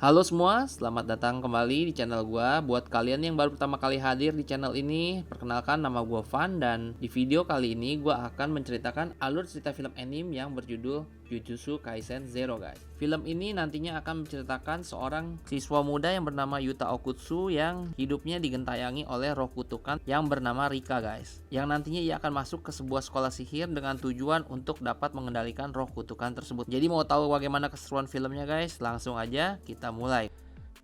Halo semua, selamat datang kembali di channel gua. Buat kalian yang baru pertama kali hadir di channel ini, perkenalkan nama gua Van dan di video kali ini gua akan menceritakan alur cerita film anime yang berjudul Jujutsu Kaisen Zero, guys. Film ini nantinya akan menceritakan seorang siswa muda yang bernama Yuta Okutsu yang hidupnya digentayangi oleh roh kutukan yang bernama Rika, guys. Yang nantinya ia akan masuk ke sebuah sekolah sihir dengan tujuan untuk dapat mengendalikan roh kutukan tersebut. Jadi mau tahu bagaimana keseruan filmnya, guys? Langsung aja kita mulai.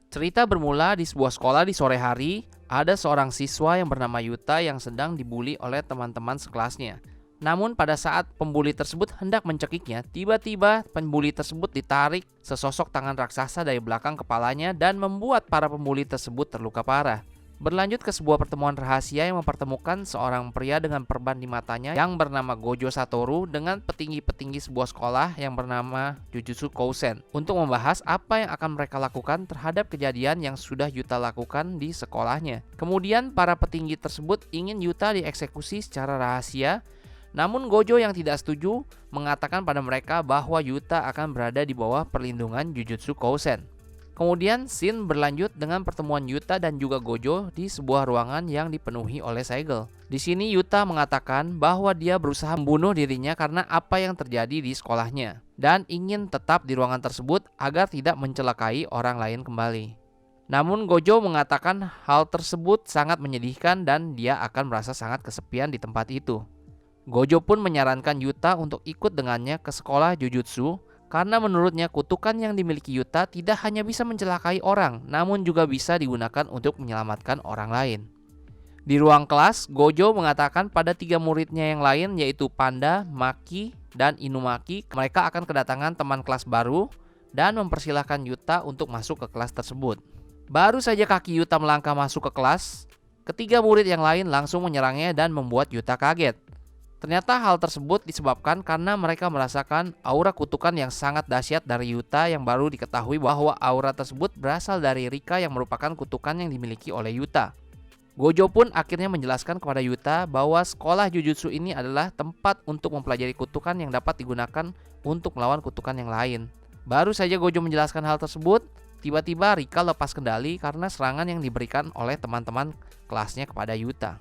Cerita bermula di sebuah sekolah di sore hari. Ada seorang siswa yang bernama Yuta yang sedang dibully oleh teman-teman sekelasnya. Namun pada saat pembuli tersebut hendak mencekiknya, tiba-tiba pembuli tersebut ditarik sesosok tangan raksasa dari belakang kepalanya dan membuat para pembuli tersebut terluka parah. Berlanjut ke sebuah pertemuan rahasia yang mempertemukan seorang pria dengan perban di matanya yang bernama Gojo Satoru dengan petinggi-petinggi sebuah sekolah yang bernama Jujutsu Kaisen untuk membahas apa yang akan mereka lakukan terhadap kejadian yang sudah Yuta lakukan di sekolahnya. Kemudian para petinggi tersebut ingin Yuta dieksekusi secara rahasia. Namun Gojo yang tidak setuju mengatakan pada mereka bahwa Yuta akan berada di bawah perlindungan Jujutsu Kaisen. Kemudian scene berlanjut dengan pertemuan Yuta dan juga Gojo di sebuah ruangan yang dipenuhi oleh segel. Di sini Yuta mengatakan bahwa dia berusaha membunuh dirinya karena apa yang terjadi di sekolahnya dan ingin tetap di ruangan tersebut agar tidak mencelakai orang lain kembali. Namun Gojo mengatakan hal tersebut sangat menyedihkan dan dia akan merasa sangat kesepian di tempat itu. Gojo pun menyarankan Yuta untuk ikut dengannya ke sekolah Jujutsu karena menurutnya kutukan yang dimiliki Yuta tidak hanya bisa mencelakai orang, namun juga bisa digunakan untuk menyelamatkan orang lain. Di ruang kelas, Gojo mengatakan pada 3 muridnya yang lain yaitu Panda, Maki, dan Inumaki mereka akan kedatangan teman kelas baru dan mempersilahkan Yuta untuk masuk ke kelas tersebut. Baru saja kaki Yuta melangkah masuk ke kelas, ketiga murid yang lain langsung menyerangnya dan membuat Yuta kaget. Ternyata hal tersebut disebabkan karena mereka merasakan aura kutukan yang sangat dahsyat dari Yuta yang baru diketahui bahwa aura tersebut berasal dari Rika yang merupakan kutukan yang dimiliki oleh Yuta. Gojo pun akhirnya menjelaskan kepada Yuta bahwa sekolah Jujutsu ini adalah tempat untuk mempelajari kutukan yang dapat digunakan untuk melawan kutukan yang lain. Baru saja Gojo menjelaskan hal tersebut, tiba-tiba Rika lepas kendali karena serangan yang diberikan oleh teman-teman kelasnya kepada Yuta.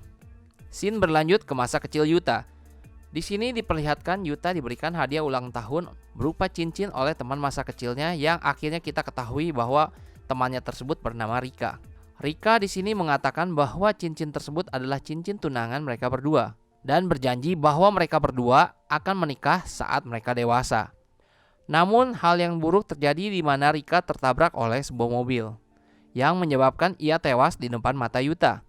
Scene berlanjut ke masa kecil Yuta. Di sini diperlihatkan Yuta diberikan hadiah ulang tahun berupa cincin oleh teman masa kecilnya yang akhirnya kita ketahui bahwa temannya tersebut bernama Rika. Rika di sini mengatakan bahwa cincin tersebut adalah cincin tunangan mereka berdua dan berjanji bahwa mereka berdua akan menikah saat mereka dewasa. Namun hal yang buruk terjadi di mana Rika tertabrak oleh sebuah mobil yang menyebabkan ia tewas di depan mata Yuta.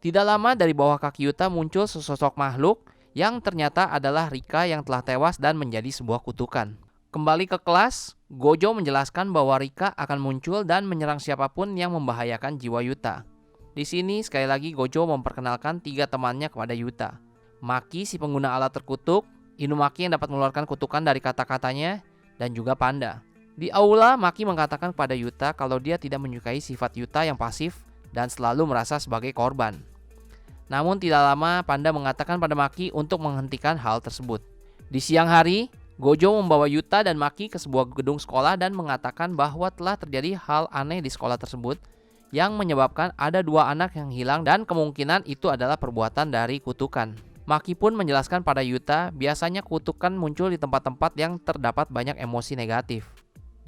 Tidak lama dari bawah kaki Yuta muncul sesosok makhluk yang ternyata adalah Rika yang telah tewas dan menjadi sebuah kutukan. Kembali ke kelas, Gojo menjelaskan bahwa Rika akan muncul dan menyerang siapapun yang membahayakan jiwa Yuta. Di sini sekali lagi Gojo memperkenalkan 3 temannya kepada Yuta. Maki si pengguna alat terkutuk, Inumaki yang dapat mengeluarkan kutukan dari kata-katanya, dan juga Panda. Di aula, Maki mengatakan kepada Yuta kalau dia tidak menyukai sifat Yuta yang pasif dan selalu merasa sebagai korban. Namun tidak lama Panda mengatakan pada Maki untuk menghentikan hal tersebut. Di siang hari, Gojo membawa Yuta dan Maki ke sebuah gedung sekolah dan mengatakan bahwa telah terjadi hal aneh di sekolah tersebut yang menyebabkan ada 2 anak yang hilang dan kemungkinan itu adalah perbuatan dari kutukan. Maki pun menjelaskan pada Yuta biasanya kutukan muncul di tempat-tempat yang terdapat banyak emosi negatif.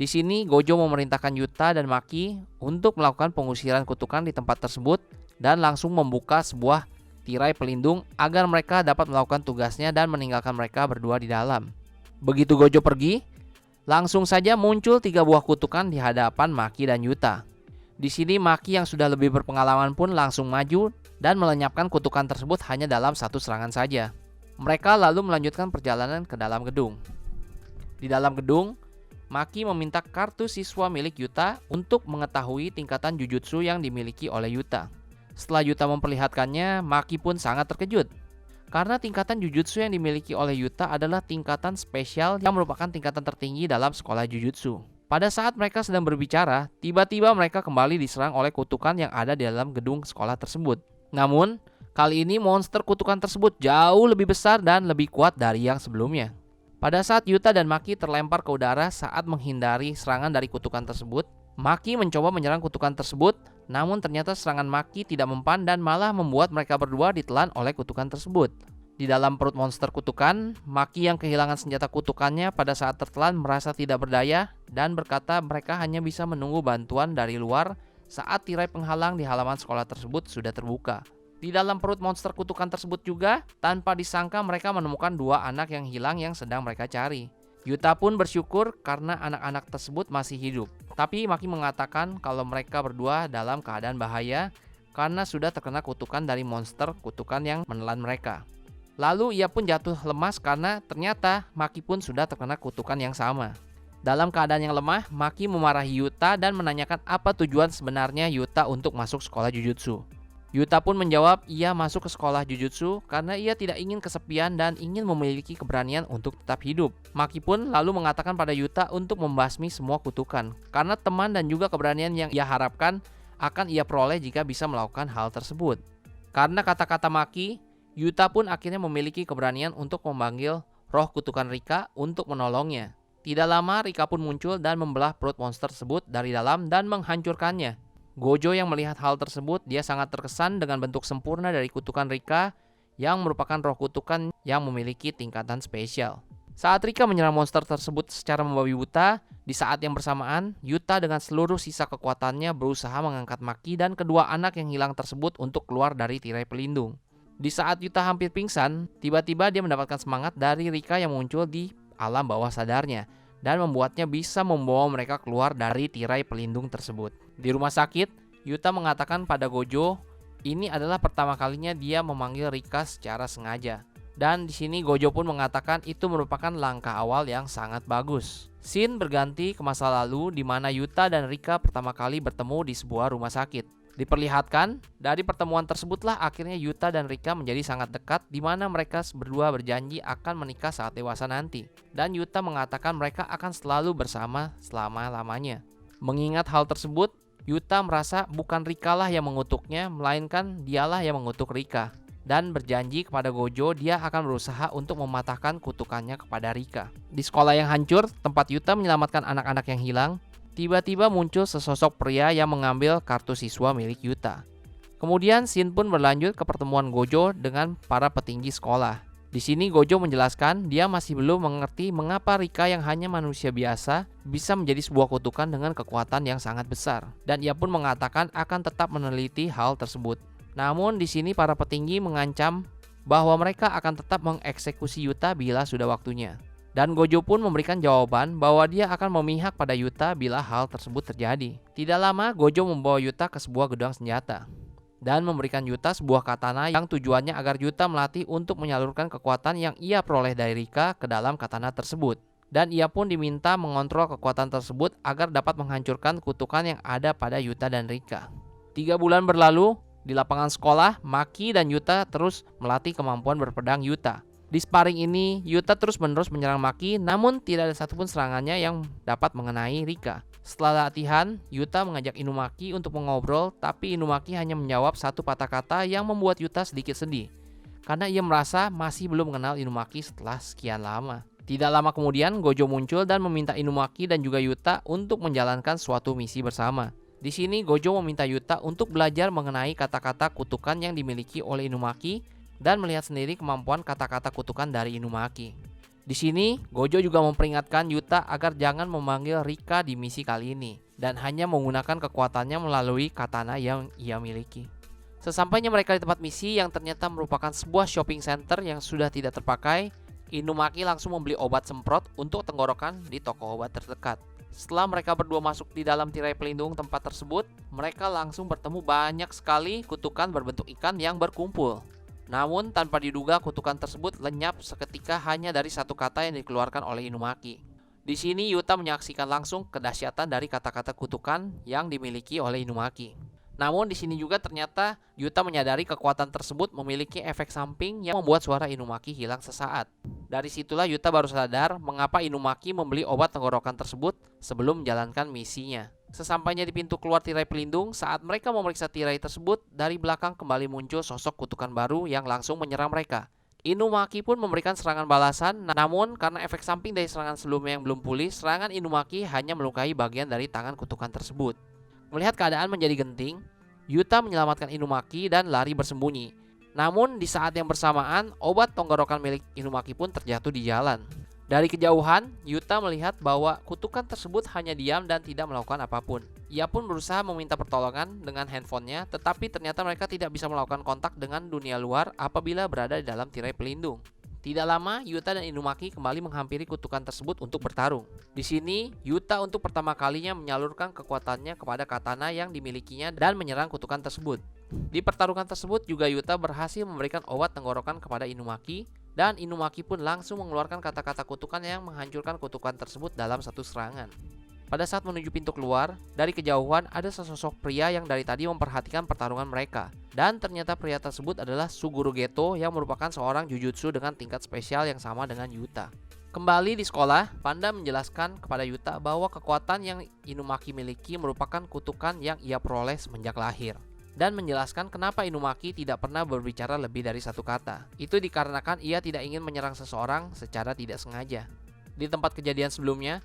Di sini Gojo memerintahkan Yuta dan Maki untuk melakukan pengusiran kutukan di tempat tersebut dan langsung membuka sebuah tirai pelindung agar mereka dapat melakukan tugasnya dan meninggalkan mereka berdua di dalam. Begitu Gojo pergi, langsung saja muncul 3 buah kutukan di hadapan Maki dan Yuta. Di sini Maki yang sudah lebih berpengalaman pun langsung maju dan melenyapkan kutukan tersebut hanya dalam 1 serangan saja. Mereka lalu melanjutkan perjalanan ke dalam gedung. Di dalam gedung, Maki meminta kartu siswa milik Yuta untuk mengetahui tingkatan jujutsu yang dimiliki oleh Yuta. Setelah Yuta memperlihatkannya, Maki pun sangat terkejut. Karena tingkatan jujutsu yang dimiliki oleh Yuta adalah tingkatan spesial yang merupakan tingkatan tertinggi dalam sekolah jujutsu. Pada saat mereka sedang berbicara, tiba-tiba mereka kembali diserang oleh kutukan yang ada di dalam gedung sekolah tersebut. Namun, kali ini monster kutukan tersebut jauh lebih besar dan lebih kuat dari yang sebelumnya. Pada saat Yuta dan Maki terlempar ke udara saat menghindari serangan dari kutukan tersebut, Maki mencoba menyerang kutukan tersebut, namun ternyata serangan Maki tidak mempan dan malah membuat mereka berdua ditelan oleh kutukan tersebut. Di dalam perut monster kutukan, Maki yang kehilangan senjata kutukannya pada saat tertelan merasa tidak berdaya dan berkata mereka hanya bisa menunggu bantuan dari luar saat tirai penghalang di halaman sekolah tersebut sudah terbuka. Di dalam perut monster kutukan tersebut juga, tanpa disangka mereka menemukan dua anak yang hilang yang sedang mereka cari. Yuta pun bersyukur karena anak-anak tersebut masih hidup. Tapi Maki mengatakan kalau mereka berdua dalam keadaan bahaya karena sudah terkena kutukan dari monster kutukan yang menelan mereka. Lalu ia pun jatuh lemas karena ternyata Maki pun sudah terkena kutukan yang sama. Dalam keadaan yang lemah, Maki memarahi Yuta dan menanyakan apa tujuan sebenarnya Yuta untuk masuk sekolah Jujutsu. Yuta pun menjawab ia masuk ke sekolah Jujutsu karena ia tidak ingin kesepian dan ingin memiliki keberanian untuk tetap hidup. Maki pun lalu mengatakan pada Yuta untuk membasmi semua kutukan karena teman dan juga keberanian yang ia harapkan akan ia peroleh jika bisa melakukan hal tersebut. Karena kata-kata Maki, Yuta pun akhirnya memiliki keberanian untuk memanggil roh kutukan Rika untuk menolongnya. Tidak lama Rika pun muncul dan membelah perut monster tersebut dari dalam dan menghancurkannya. Gojo yang melihat hal tersebut, dia sangat terkesan dengan bentuk sempurna dari kutukan Rika yang merupakan roh kutukan yang memiliki tingkatan spesial. Saat Rika menyerang monster tersebut secara membabi buta, di saat yang bersamaan, Yuta dengan seluruh sisa kekuatannya berusaha mengangkat Maki dan kedua anak yang hilang tersebut untuk keluar dari tirai pelindung. Di saat Yuta hampir pingsan, tiba-tiba dia mendapatkan semangat dari Rika yang muncul di alam bawah sadarnya dan membuatnya bisa membawa mereka keluar dari tirai pelindung tersebut. Di rumah sakit, Yuta mengatakan pada Gojo, ini adalah pertama kalinya dia memanggil Rika secara sengaja. Dan di sini Gojo pun mengatakan itu merupakan langkah awal yang sangat bagus. Scene berganti ke masa lalu di mana Yuta dan Rika pertama kali bertemu di sebuah rumah sakit. Diperlihatkan, dari pertemuan tersebutlah akhirnya Yuta dan Rika menjadi sangat dekat di mana mereka berdua berjanji akan menikah saat dewasa nanti. Dan Yuta mengatakan mereka akan selalu bersama selama-lamanya. Mengingat hal tersebut, Yuta merasa bukan Rika lah yang mengutuknya, melainkan dialah yang mengutuk Rika. Dan berjanji kepada Gojo dia akan berusaha untuk mematahkan kutukannya kepada Rika. Di sekolah yang hancur, tempat Yuta menyelamatkan anak-anak yang hilang, tiba-tiba muncul sesosok pria yang mengambil kartu siswa milik Yuta. Kemudian scene pun berlanjut ke pertemuan Gojo dengan para petinggi sekolah. Di sini Gojo menjelaskan dia masih belum mengerti mengapa Rika yang hanya manusia biasa bisa menjadi sebuah kutukan dengan kekuatan yang sangat besar. Dan ia pun mengatakan akan tetap meneliti hal tersebut. Namun di sini para petinggi mengancam bahwa mereka akan tetap mengeksekusi Yuta bila sudah waktunya. Dan Gojo pun memberikan jawaban bahwa dia akan memihak pada Yuta bila hal tersebut terjadi. Tidak lama Gojo membawa Yuta ke sebuah gudang senjata dan memberikan Yuta sebuah katana yang tujuannya agar Yuta melatih untuk menyalurkan kekuatan yang ia peroleh dari Rika ke dalam katana tersebut. Dan ia pun diminta mengontrol kekuatan tersebut agar dapat menghancurkan kutukan yang ada pada Yuta dan Rika. 3 bulan berlalu, di lapangan sekolah, Maki dan Yuta terus melatih kemampuan berpedang Yuta. Di sparring ini, Yuta terus-menerus menyerang Maki, namun tidak ada satupun serangannya yang dapat mengenai Rika. Setelah latihan, Yuta mengajak Inumaki untuk mengobrol, tapi Inumaki hanya menjawab satu patah kata yang membuat Yuta sedikit sedih, karena ia merasa masih belum mengenal Inumaki setelah sekian lama. Tidak lama kemudian, Gojo muncul dan meminta Inumaki dan juga Yuta untuk menjalankan suatu misi bersama. Di sini, Gojo meminta Yuta untuk belajar mengenai kata-kata kutukan yang dimiliki oleh Inumaki dan melihat sendiri kemampuan kata-kata kutukan dari Inumaki. Di sini, Gojo juga memperingatkan Yuta agar jangan memanggil Rika di misi kali ini dan hanya menggunakan kekuatannya melalui katana yang ia miliki. Sesampainya mereka di tempat misi yang ternyata merupakan sebuah shopping center yang sudah tidak terpakai, Inumaki langsung membeli obat semprot untuk tenggorokan di toko obat terdekat. Setelah mereka berdua masuk di dalam tirai pelindung tempat tersebut, mereka langsung bertemu banyak sekali kutukan berbentuk ikan yang berkumpul. Namun tanpa diduga kutukan tersebut lenyap seketika hanya dari satu kata yang dikeluarkan oleh Inumaki. Di sini Yuta menyaksikan langsung kedahsyatan dari kata-kata kutukan yang dimiliki oleh Inumaki. Namun di sini juga ternyata Yuta menyadari kekuatan tersebut memiliki efek samping yang membuat suara Inumaki hilang sesaat. Dari situlah Yuta baru sadar mengapa Inumaki membeli obat tenggorokan tersebut sebelum menjalankan misinya. Sesampainya di pintu keluar tirai pelindung, saat mereka memeriksa tirai tersebut, dari belakang kembali muncul sosok kutukan baru yang langsung menyerang mereka. Inumaki pun memberikan serangan balasan, namun karena efek samping dari serangan sebelumnya yang belum pulih, serangan Inumaki hanya melukai bagian dari tangan kutukan tersebut. Melihat keadaan menjadi genting, Yuta menyelamatkan Inumaki dan lari bersembunyi. Namun di saat yang bersamaan, obat tenggorokan milik Inumaki pun terjatuh di jalan. Dari kejauhan, Yuta melihat bahwa kutukan tersebut hanya diam dan tidak melakukan apapun. Ia pun berusaha meminta pertolongan dengan handphonenya, tetapi ternyata mereka tidak bisa melakukan kontak dengan dunia luar apabila berada di dalam tirai pelindung. Tidak lama, Yuta dan Inumaki kembali menghampiri kutukan tersebut untuk bertarung. Di sini, Yuta untuk pertama kalinya menyalurkan kekuatannya kepada katana yang dimilikinya dan menyerang kutukan tersebut. Di pertarungan tersebut juga Yuta berhasil memberikan obat tenggorokan kepada Inumaki, dan Inumaki pun langsung mengeluarkan kata-kata kutukan yang menghancurkan kutukan tersebut dalam satu serangan. Pada saat menuju pintu keluar, dari kejauhan ada sesosok pria yang dari tadi memperhatikan pertarungan mereka. Dan ternyata pria tersebut adalah Suguru Geto yang merupakan seorang jujutsu dengan tingkat spesial yang sama dengan Yuta. Kembali di sekolah, Panda menjelaskan kepada Yuta bahwa kekuatan yang Inumaki miliki merupakan kutukan yang ia peroleh semenjak lahir. Dan menjelaskan kenapa Inumaki tidak pernah berbicara lebih dari satu kata. Itu dikarenakan ia tidak ingin menyerang seseorang secara tidak sengaja. Di tempat kejadian sebelumnya,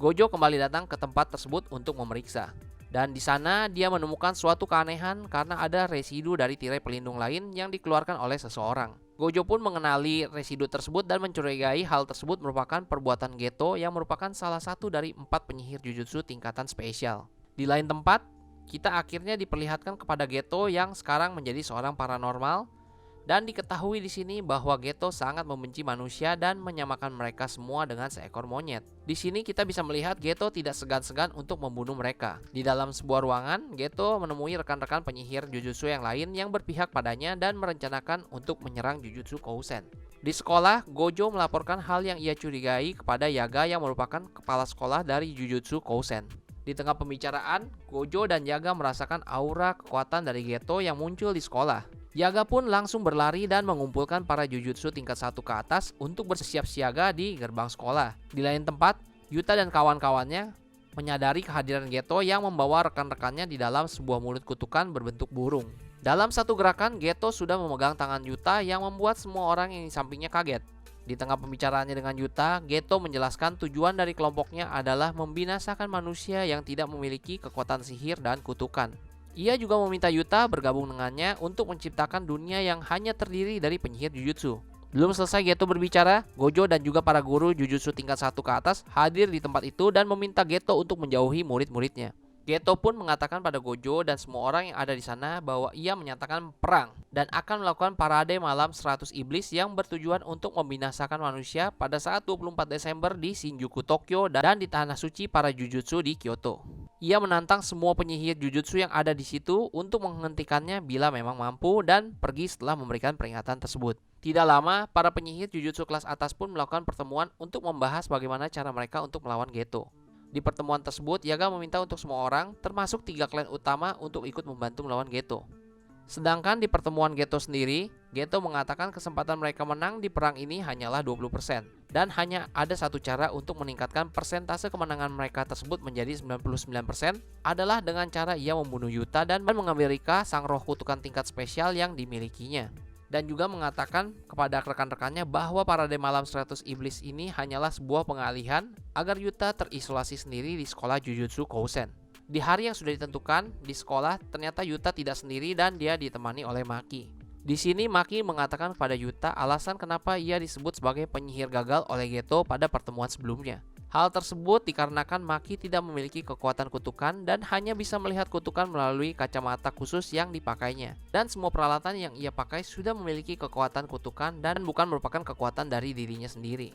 Gojo kembali datang ke tempat tersebut untuk memeriksa. Dan di sana dia menemukan suatu keanehan karena ada residu dari tirai pelindung lain yang dikeluarkan oleh seseorang. Gojo pun mengenali residu tersebut dan mencurigai hal tersebut merupakan perbuatan Geto yang merupakan salah satu dari 4 penyihir jujutsu tingkatan spesial. Di lain tempat, kita akhirnya diperlihatkan kepada Geto yang sekarang menjadi seorang paranormal, dan diketahui di sini bahwa Geto sangat membenci manusia dan menyamakan mereka semua dengan seekor monyet. Di sini kita bisa melihat Geto tidak segan-segan untuk membunuh mereka. Di dalam sebuah ruangan, Geto menemui rekan-rekan penyihir jujutsu yang lain yang berpihak padanya dan merencanakan untuk menyerang Jujutsu Kousen. Di sekolah, Gojo melaporkan hal yang ia curigai kepada Yaga yang merupakan kepala sekolah dari Jujutsu Kousen. Di tengah pembicaraan, Gojo dan Yaga merasakan aura kekuatan dari Geto yang muncul di sekolah. Yaga pun langsung berlari dan mengumpulkan para jujutsu tingkat 1 ke atas untuk bersiap siaga di gerbang sekolah. Di lain tempat, Yuta dan kawan-kawannya menyadari kehadiran Geto yang membawa rekan-rekannya di dalam sebuah mulut kutukan berbentuk burung. Dalam satu gerakan, Geto sudah memegang tangan Yuta yang membuat semua orang yang di sampingnya kaget. Di tengah pembicaraannya dengan Yuta, Geto menjelaskan tujuan dari kelompoknya adalah membinasakan manusia yang tidak memiliki kekuatan sihir dan kutukan. Ia juga meminta Yuta bergabung dengannya untuk menciptakan dunia yang hanya terdiri dari penyihir jujutsu. Belum selesai Geto berbicara, Gojo dan juga para guru jujutsu tingkat 1 ke atas hadir di tempat itu dan meminta Geto untuk menjauhi murid-muridnya. Geto pun mengatakan pada Gojo dan semua orang yang ada di sana bahwa ia menyatakan perang dan akan melakukan parade malam 100 iblis yang bertujuan untuk membinasakan manusia pada saat 24 Desember di Shinjuku, Tokyo dan di Tanah Suci para Jujutsu di Kyoto. Ia menantang semua penyihir jujutsu yang ada di situ untuk menghentikannya bila memang mampu dan pergi setelah memberikan peringatan tersebut. Tidak lama, para penyihir jujutsu kelas atas pun melakukan pertemuan untuk membahas bagaimana cara mereka untuk melawan Geto. Di pertemuan tersebut, Yaga meminta untuk semua orang, termasuk 3 klan utama untuk ikut membantu melawan Geto. Sedangkan di pertemuan Geto sendiri, Geto mengatakan kesempatan mereka menang di perang ini hanyalah 20%. Dan hanya ada satu cara untuk meningkatkan persentase kemenangan mereka tersebut menjadi 99% adalah dengan cara ia membunuh Yuta dan mengambil Rika, sang roh kutukan tingkat spesial yang dimilikinya. Dan juga mengatakan kepada rekan-rekannya bahwa parade malam 100 iblis ini hanyalah sebuah pengalihan agar Yuta terisolasi sendiri di sekolah Jujutsu Kousen. Di hari yang sudah ditentukan di sekolah, ternyata Yuta tidak sendiri dan dia ditemani oleh Maki. Di sini Maki mengatakan kepada Yuta alasan kenapa ia disebut sebagai penyihir gagal oleh Geto pada pertemuan sebelumnya. Hal tersebut dikarenakan Maki tidak memiliki kekuatan kutukan dan hanya bisa melihat kutukan melalui kacamata khusus yang dipakainya. Dan semua peralatan yang ia pakai sudah memiliki kekuatan kutukan dan bukan merupakan kekuatan dari dirinya sendiri.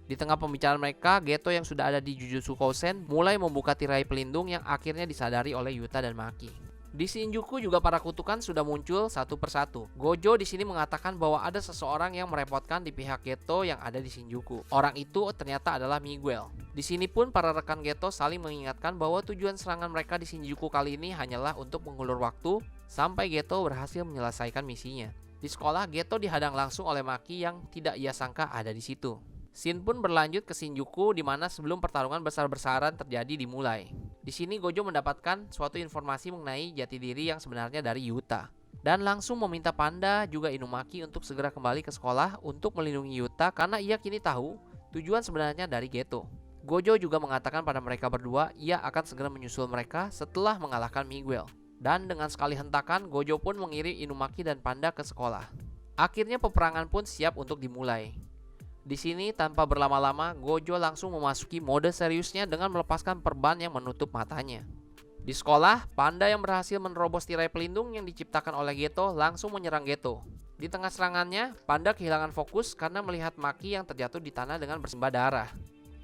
Di tengah pembicaraan mereka, Geto yang sudah ada di Jujutsu Kousen mulai membuka tirai pelindung yang akhirnya disadari oleh Yuta dan Maki. Di Shinjuku juga para kutukan sudah muncul satu persatu. Gojo di sini mengatakan bahwa ada seseorang yang merepotkan di pihak Geto yang ada di Shinjuku. Orang itu ternyata adalah Miguel. Di sini pun para rekan Geto saling mengingatkan bahwa tujuan serangan mereka di Shinjuku kali ini hanyalah untuk mengulur waktu sampai Geto berhasil menyelesaikan misinya. Di sekolah, Geto dihadang langsung oleh Maki yang tidak ia sangka ada di situ. Scene pun berlanjut ke Shinjuku di mana sebelum pertarungan besar-besaran terjadi dimulai. Di sini Gojo mendapatkan suatu informasi mengenai jati diri yang sebenarnya dari Yuta. dan langsung meminta Panda juga Inumaki untuk segera kembali ke sekolah untuk melindungi Yuta karena ia kini tahu tujuan sebenarnya dari Geto. Gojo juga mengatakan pada mereka berdua ia akan segera menyusul mereka setelah mengalahkan Miguel. Dan dengan sekali hentakan, Gojo pun mengirim Inumaki dan Panda ke sekolah. Akhirnya peperangan pun siap untuk dimulai. Di sini tanpa berlama-lama, Gojo langsung memasuki mode seriusnya dengan melepaskan perban yang menutup matanya. Di sekolah, Panda yang berhasil menerobos tirai pelindung yang diciptakan oleh Geto langsung menyerang Geto. Di tengah serangannya, Panda kehilangan fokus karena melihat Maki yang terjatuh di tanah dengan bersimbah darah.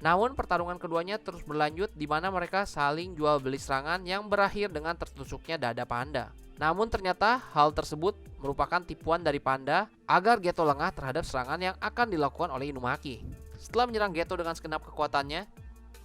Namun pertarungan keduanya terus berlanjut di mana mereka saling jual beli serangan yang berakhir dengan tertusuknya dada Panda. Namun ternyata hal tersebut merupakan tipuan dari Panda agar Geto lengah terhadap serangan yang akan dilakukan oleh Inumaki. Setelah menyerang Geto dengan segenap kekuatannya,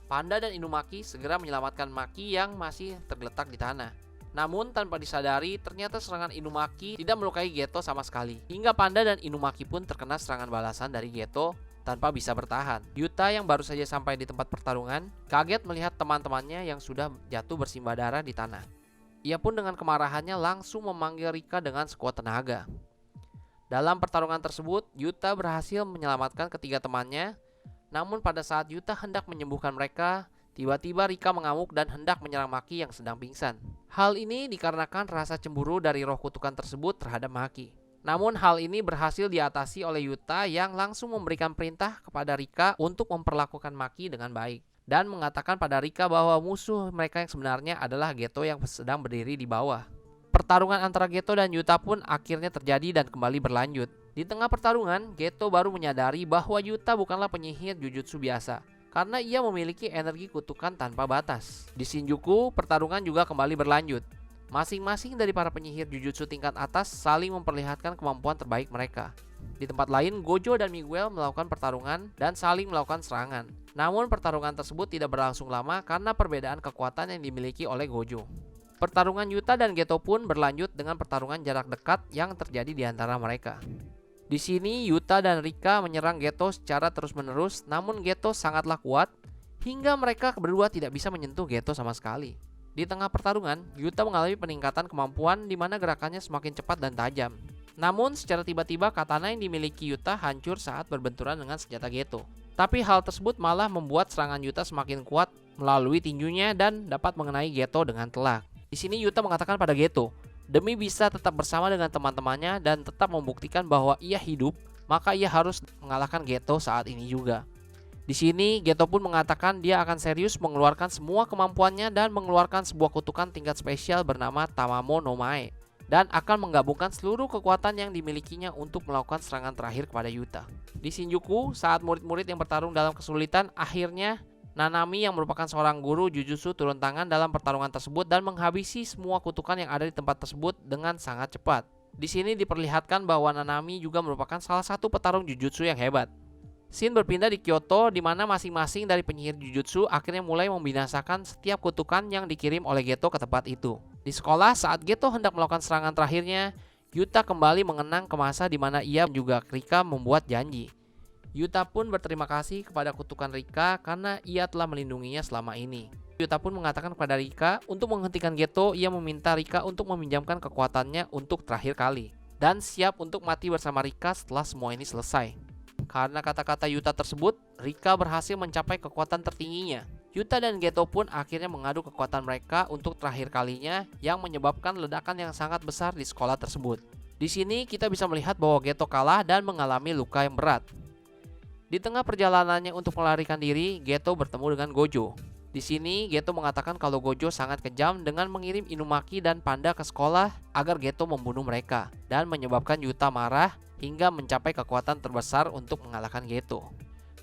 Panda dan Inumaki segera menyelamatkan Maki yang masih tergeletak di tanah. Namun tanpa disadari, ternyata serangan Inumaki tidak melukai Geto sama sekali. Hingga Panda dan Inumaki pun terkena serangan balasan dari Geto tanpa bisa bertahan. Yuta yang baru saja sampai di tempat pertarungan, kaget melihat teman-temannya yang sudah jatuh bersimbah darah di tanah. Ia pun dengan kemarahannya langsung memanggil Rika dengan sekuat tenaga. Dalam pertarungan tersebut, Yuta berhasil menyelamatkan ketiga temannya. Namun pada saat Yuta hendak menyembuhkan mereka, tiba-tiba Rika mengamuk dan hendak menyerang Maki yang sedang pingsan. Hal ini dikarenakan rasa cemburu dari roh kutukan tersebut terhadap Maki. Namun hal ini berhasil diatasi oleh Yuta yang langsung memberikan perintah kepada Rika untuk memperlakukan Maki dengan baik. Dan mengatakan pada Rika bahwa musuh mereka yang sebenarnya adalah Geto yang sedang berdiri di bawah. Pertarungan antara Geto dan Yuta pun akhirnya terjadi dan kembali berlanjut. Di tengah pertarungan, Geto baru menyadari bahwa Yuta bukanlah penyihir Jujutsu biasa, karena ia memiliki energi kutukan tanpa batas. Di Shinjuku, pertarungan juga kembali berlanjut. Masing-masing dari para penyihir Jujutsu tingkat atas saling memperlihatkan kemampuan terbaik mereka. Di tempat lain, Gojo dan Miguel melakukan pertarungan dan saling melakukan serangan. Namun pertarungan tersebut tidak berlangsung lama karena perbedaan kekuatan yang dimiliki oleh Gojo. Pertarungan Yuta dan Geto pun berlanjut dengan pertarungan jarak dekat yang terjadi di antara mereka. Di sini Yuta dan Rika menyerang Geto secara terus-menerus, namun Geto sangatlah kuat hingga mereka berdua tidak bisa menyentuh Geto sama sekali. Di tengah pertarungan, Yuta mengalami peningkatan kemampuan di mana gerakannya semakin cepat dan tajam. Namun secara tiba-tiba katana yang dimiliki Yuta hancur saat berbenturan dengan senjata Geto. Tapi hal tersebut malah membuat serangan Yuta semakin kuat melalui tinjunya dan dapat mengenai Geto dengan telak. Di sini Yuta mengatakan pada Geto, demi bisa tetap bersama dengan teman-temannya dan tetap membuktikan bahwa ia hidup, maka ia harus mengalahkan Geto saat ini juga. Di sini Geto pun mengatakan dia akan serius mengeluarkan semua kemampuannya dan mengeluarkan sebuah kutukan tingkat spesial bernama Tamamo no Mae dan akan menggabungkan seluruh kekuatan yang dimilikinya untuk melakukan serangan terakhir kepada Yuta. Di Shinjuku, saat murid-murid yang bertarung dalam kesulitan, akhirnya Nanami yang merupakan seorang guru Jujutsu turun tangan dalam pertarungan tersebut dan menghabisi semua kutukan yang ada di tempat tersebut dengan sangat cepat. Di sini diperlihatkan bahwa Nanami juga merupakan salah satu petarung Jujutsu yang hebat. Scene berpindah di Kyoto di mana masing-masing dari penyihir Jujutsu akhirnya mulai membinasakan setiap kutukan yang dikirim oleh Geto ke tempat itu. Di sekolah, saat Geto hendak melakukan serangan terakhirnya, Yuta kembali mengenang ke masa di mana ia juga Rika membuat janji. Yuta pun berterima kasih kepada kutukan Rika karena ia telah melindunginya selama ini. Yuta pun mengatakan kepada Rika untuk menghentikan Geto, ia meminta Rika untuk meminjamkan kekuatannya untuk terakhir kali dan siap untuk mati bersama Rika setelah semua ini selesai. Karena kata-kata Yuta tersebut, Rika berhasil mencapai kekuatan tertingginya. Yuta dan Geto pun akhirnya mengadu kekuatan mereka untuk terakhir kalinya yang menyebabkan ledakan yang sangat besar di sekolah tersebut. Di sini kita bisa melihat bahwa Geto kalah dan mengalami luka yang berat. Di tengah perjalanannya untuk melarikan diri, Geto bertemu dengan Gojo. Di sini, Geto mengatakan kalau Gojo sangat kejam dengan mengirim Inumaki dan Panda ke sekolah agar Geto membunuh mereka dan menyebabkan Yuta marah hingga mencapai kekuatan terbesar untuk mengalahkan Geto.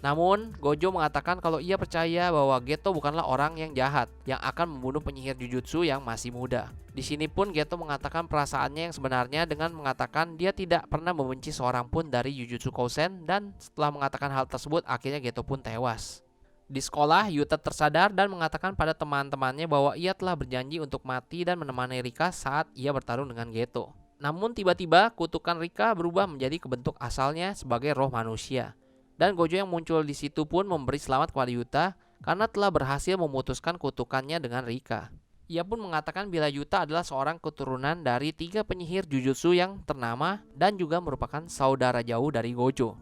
Namun, Gojo mengatakan kalau ia percaya bahwa Geto bukanlah orang yang jahat yang akan membunuh penyihir Jujutsu yang masih muda. Di sini pun Geto mengatakan perasaannya yang sebenarnya dengan mengatakan dia tidak pernah membenci seorang pun dari Jujutsu Kaisen, dan setelah mengatakan hal tersebut akhirnya Geto pun tewas. Di sekolah, Yuta tersadar dan mengatakan pada teman-temannya bahwa ia telah berjanji untuk mati dan menemani Rika saat ia bertarung dengan Geto. Namun tiba-tiba kutukan Rika berubah menjadi kebentuk asalnya sebagai roh manusia. Dan Gojo yang muncul di situ pun memberi selamat kepada Yuta karena telah berhasil memutuskan kutukannya dengan Rika. Ia pun mengatakan bila Yuta adalah seorang keturunan dari 3 penyihir Jujutsu yang ternama dan juga merupakan saudara jauh dari Gojo.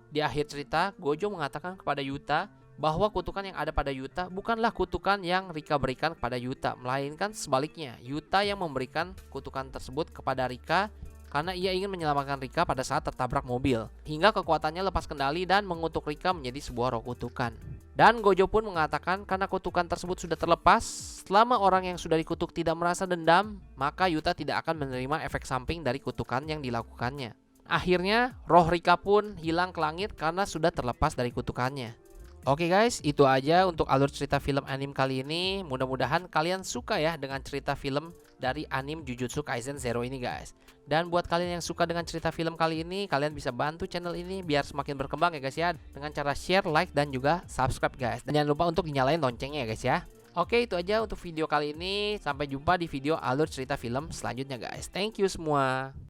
Di akhir cerita, Gojo mengatakan kepada Yuta bahwa kutukan yang ada pada Yuta bukanlah kutukan yang Rika berikan kepada Yuta, melainkan sebaliknya, Yuta yang memberikan kutukan tersebut kepada Rika karena ia ingin menyelamatkan Rika pada saat tertabrak mobil, hingga kekuatannya lepas kendali dan mengutuk Rika menjadi sebuah roh kutukan. Dan Gojo pun mengatakan karena kutukan tersebut sudah terlepas, selama orang yang sudah dikutuk tidak merasa dendam, maka Yuta tidak akan menerima efek samping dari kutukan yang dilakukannya. Akhirnya, roh Rika pun hilang ke langit karena sudah terlepas dari kutukannya. Oke guys, itu aja untuk alur cerita film anime kali ini. Mudah-mudahan kalian suka ya dengan cerita film dari anime Jujutsu Kaisen Zero ini guys. Dan buat kalian yang suka dengan cerita film kali ini, kalian bisa bantu channel ini biar semakin berkembang ya guys ya, dengan cara share, like, dan juga subscribe guys. Dan jangan lupa untuk dinyalain loncengnya ya guys ya. Oke, itu aja untuk video kali ini. Sampai jumpa di video alur cerita film selanjutnya guys. Thank you semua.